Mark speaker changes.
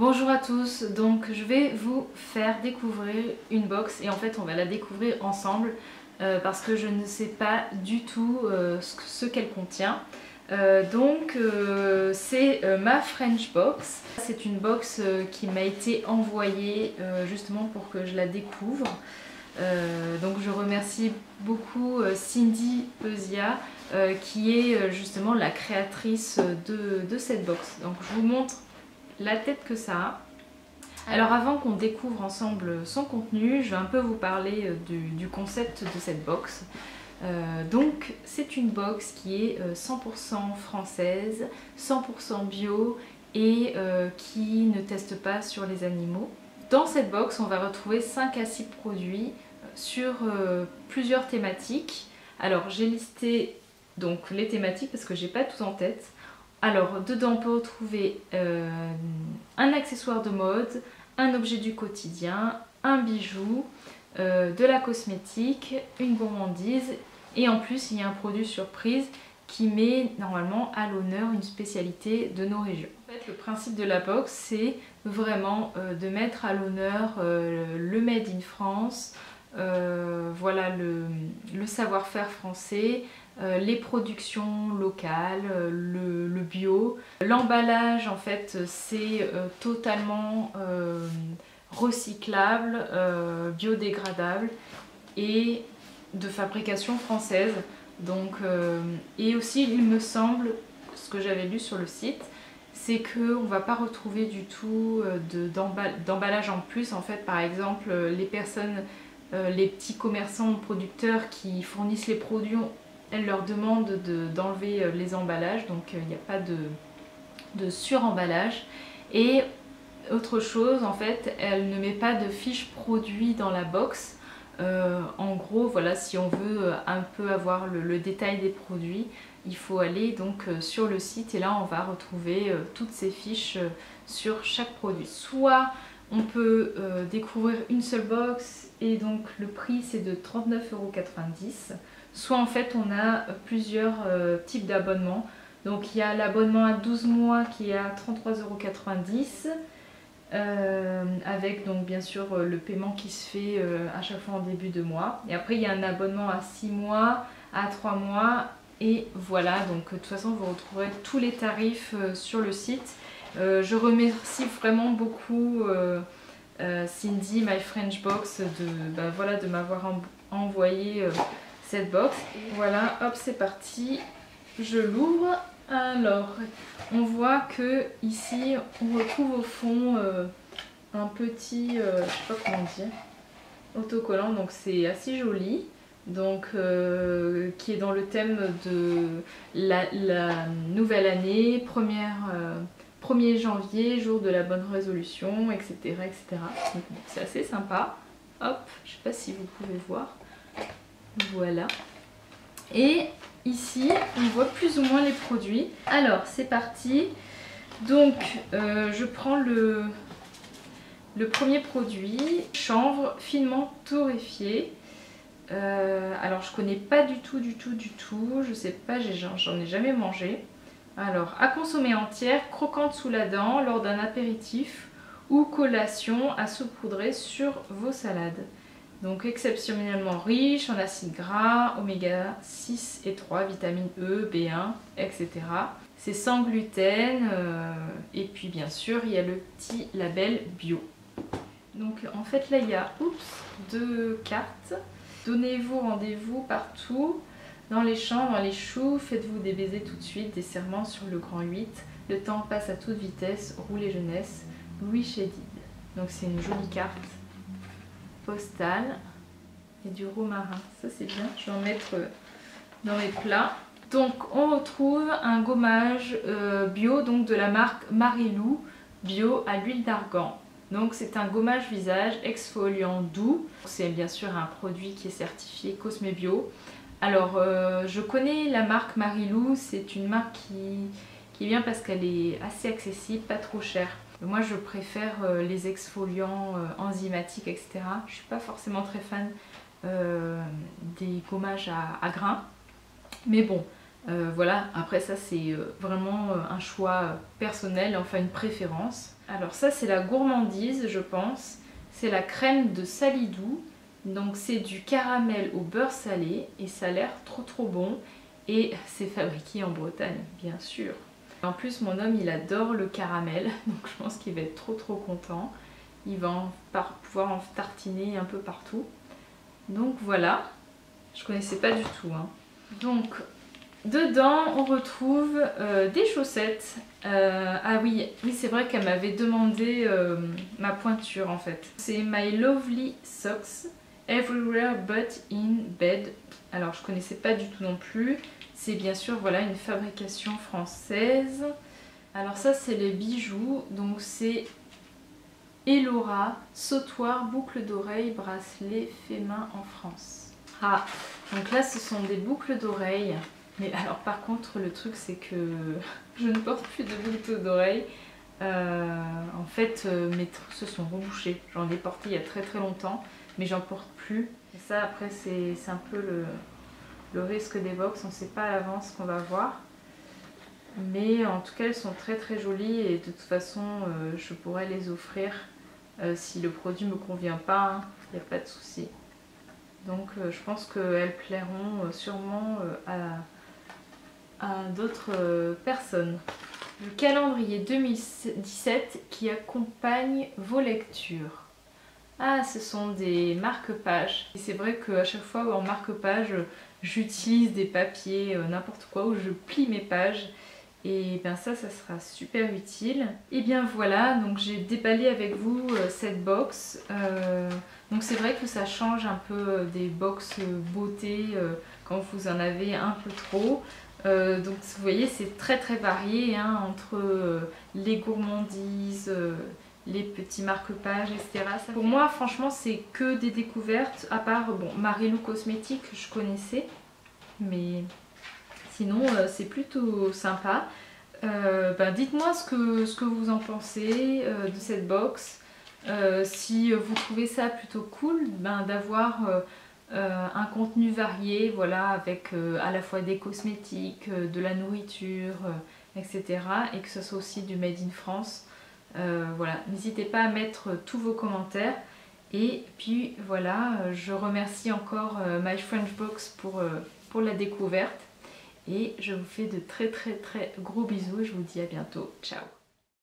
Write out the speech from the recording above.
Speaker 1: Bonjour à tous, donc je vais vous faire découvrir une box et en fait on va la découvrir ensemble parce que je ne sais pas du tout ce qu'elle contient. C'est ma French box. C'est une box qui m'a été envoyée justement pour que je la découvre. Donc je remercie beaucoup Cindy Pezia qui est justement la créatrice de cette box. Donc je vous montre la tête que ça a. Alors avant qu'on découvre ensemble son contenu, je vais un peu vous parler du concept de cette box. Donc c'est une box qui est 100% française, 100% bio et qui ne teste pas sur les animaux. Dans cette box, on va retrouver 5 à 6 produits sur plusieurs thématiques. Alors j'ai listé donc les thématiques parce que j'ai pas tout en tête. Alors dedans on peut retrouver un accessoire de mode, un objet du quotidien, un bijou, de la cosmétique, une gourmandise et en plus il y a un produit surprise qui met normalement à l'honneur une spécialité de nos régions. En fait, le principe de la box c'est vraiment de mettre à l'honneur le Made in France, voilà le savoir-faire français, les productions locales, le bio. L'emballage en fait c'est totalement recyclable, biodégradable et de fabrication française. Donc, et aussi il me semble, ce que j'avais lu sur le site, c'est qu'on ne va pas retrouver du tout d'emballage en plus. En fait par exemple les personnes, les petits commerçants producteurs qui fournissent les produits, elles leur demandent d'enlever les emballages, donc il n'y a pas de sur-emballage. Et autre chose, en fait, elle ne met pas de fiche produit dans la box. En gros, voilà, si on veut un peu avoir le détail des produits, il faut aller donc sur le site et là on va retrouver toutes ces fiches sur chaque produit. Soit on peut découvrir une seule box et donc le prix c'est de 39,90 €. Soit en fait on a plusieurs types d'abonnements. Donc il y a l'abonnement à 12 mois qui est à 33,90 € avec donc bien sûr le paiement qui se fait à chaque fois en début de mois. Et après il y a un abonnement à 6 mois, à 3 mois et voilà. Donc de toute façon vous retrouverez tous les tarifs sur le site. Je remercie vraiment beaucoup Cindy, My French Box de m'avoir envoyé cette box. Voilà, hop, c'est parti, je l'ouvre. Alors, on voit que ici, on retrouve au fond un petit, je sais pas comment dire, autocollant. Donc c'est assez joli. Donc, qui est dans le thème de la nouvelle année, 1er janvier, jour de la bonne résolution, etc. etc. Donc c'est assez sympa. Hop, je sais pas si vous pouvez voir. Voilà. Et ici, on voit plus ou moins les produits. Alors, c'est parti. Donc, je prends le premier produit, chanvre finement torréfié. Alors, je connais pas du tout. Je sais pas, j'en ai jamais mangé. Alors, à consommer entière, croquante sous la dent lors d'un apéritif ou collation à saupoudrer sur vos salades. Donc exceptionnellement riche en acides gras, oméga 6 et 3, vitamine E, B1, etc. C'est sans gluten et puis bien sûr il y a le petit label bio. Donc en fait là il y a 2 cartes. Donnez-vous rendez-vous partout, dans les champs, dans les choux, faites-vous des baisers tout de suite, des serments sur le grand 8. Le temps passe à toute vitesse, roulez jeunesse, Louis Chédid. Donc c'est une jolie carte postale et du romarin, ça c'est bien, je vais en mettre dans mes plats. Donc on retrouve un gommage bio, donc de la marque Marilou, bio à l'huile d'argan. Donc c'est un gommage visage exfoliant doux, c'est bien sûr un produit qui est certifié Cosme Bio. Alors je connais la marque Marilou, c'est une marque qui est bien parce qu'elle est assez accessible, pas trop chère. Moi je préfère les exfoliants enzymatiques, etc. Je suis pas forcément très fan des gommages à grains. Mais bon, Voilà, après ça c'est vraiment un choix personnel, enfin une préférence. Alors ça c'est la gourmandise je pense, c'est la crème de Salidou, donc c'est du caramel au beurre salé et ça a l'air trop bon et c'est fabriqué en Bretagne bien sûr. En plus mon homme il adore le caramel, donc je pense qu'il va être trop content, il va pouvoir en tartiner un peu partout. Donc voilà, je connaissais pas du tout hein. Donc dedans, on retrouve des chaussettes. Ah oui, c'est vrai qu'elle m'avait demandé ma pointure en fait. C'est My Lovely Socks, Everywhere But in Bed. Alors je connaissais pas du tout non plus. C'est bien sûr voilà une fabrication française. Alors ça c'est les bijoux. Donc c'est Elora, sautoir, boucle d'oreille, bracelet fait main en France. Ah, donc là ce sont des boucles d'oreilles. Mais alors par contre le truc c'est que je ne porte plus de boucles d'oreilles. En fait mes trucs se sont rebouchés. J'en ai porté il y a très longtemps mais j'en porte plus. Et ça après c'est un peu le risque des box, on ne sait pas à l'avance ce qu'on va voir. Mais en tout cas elles sont très jolies et de toute façon je pourrais les offrir si le produit me convient pas, il n'y a pas de souci. Donc je pense qu'elles plairont sûrement à d'autres personnes. Le calendrier 2017 qui accompagne vos lectures. Ah, ce sont des marque-pages. C'est vrai qu'à chaque fois en marque-page, j'utilise des papiers, n'importe quoi, où je plie mes pages. Et bien ça sera super utile. Et bien voilà, donc j'ai déballé avec vous cette box. Donc c'est vrai que ça change un peu des box beauté quand vous en avez un peu trop. Donc vous voyez c'est très varié hein, entre les gourmandises, les petits marque-pages, etc. Pour moi franchement c'est que des découvertes, à part bon, Marilou Cosmétiques je connaissais, mais sinon c'est plutôt sympa. Dites-moi ce que vous en pensez de cette box. Si vous trouvez ça plutôt cool d'avoir un contenu varié, voilà, avec à la fois des cosmétiques, de la nourriture, etc. Et que ce soit aussi du Made in France. Voilà, n'hésitez pas à mettre tous vos commentaires. Et puis voilà, je remercie encore My French Box pour la découverte. Et je vous fais de très gros bisous et je vous dis à bientôt. Ciao!